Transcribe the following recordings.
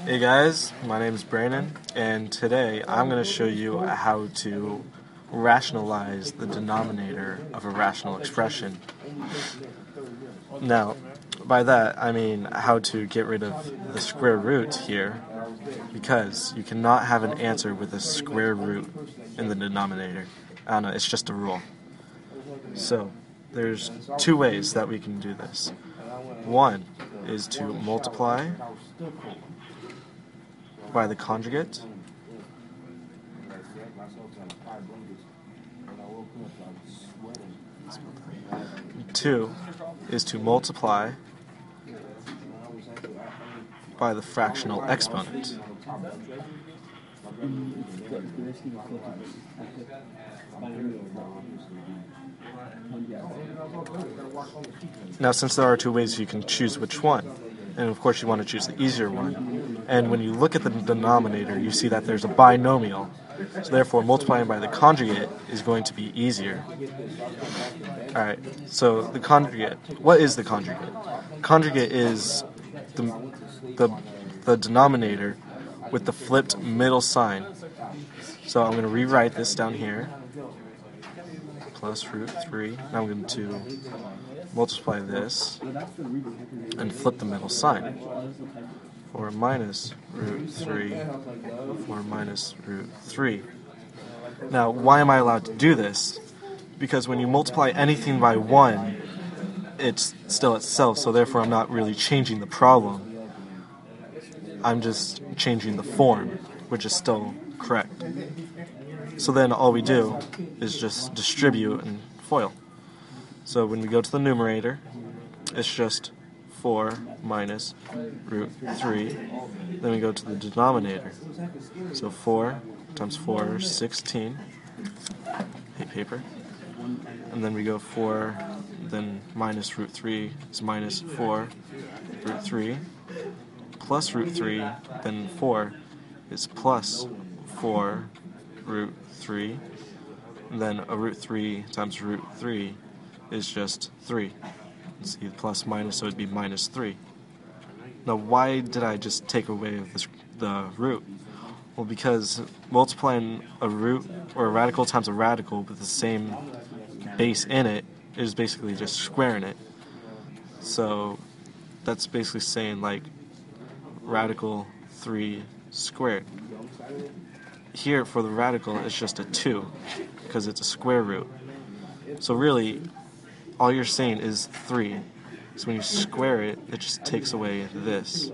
Hey guys, my name is Brandon, and today I'm going to show you how to rationalize the denominator of a rational expression. Now, by that I mean how to get rid of the square root here, because you cannot have an answer with a square root in the denominator. I don't know, it's just a rule. So, there's two ways that we can do this. One is to multiply by the conjugate. Two is to multiply by the fractional exponent. Now, since there are two ways, you can choose which one. And of course you want to choose the easier one. And when you look at the denominator, you see that there's a binomial. So therefore, multiplying by the conjugate is going to be easier. Alright, so the conjugate. What is the conjugate? Conjugate is the denominator with the flipped middle sign. So I'm going to rewrite this down here. Plus root 3. Now I'm going to multiply this and flip the middle sign. 4 minus root 3, 4 minus root 3. Now, why am I allowed to do this? Because when you multiply anything by 1, it's still itself, so therefore I'm not really changing the problem. I'm just changing the form, which is still correct. So then all we do is just distribute and FOIL. So when we go to the numerator, it's just 4 minus root 3. Then we go to the denominator. So 4 times 4 is 16. Hey, paper. And then we go 4, then minus root 3 is minus 4 root 3. Plus root 3, then 4 is plus 4 root 3. And then a root 3 times root 3 is just 3. Let's see, plus minus, so it would be minus 3. Now, why did I just take away the root? Well, because multiplying a root or a radical times a radical with the same base in it is basically just squaring it. So that's basically saying like radical 3 squared. Here for the radical it's just a 2 because it's a square root. So really all you're saying is 3. So when you square it, it just takes away this.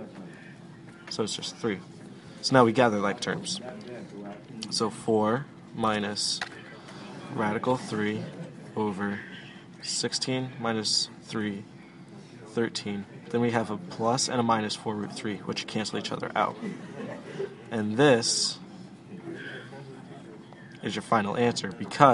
So it's just 3. So now we gather like terms. So 4 minus radical 3 over 16 minus 3, 13. Then we have a plus and a minus 4 root 3, which cancel each other out. And this is your final answer because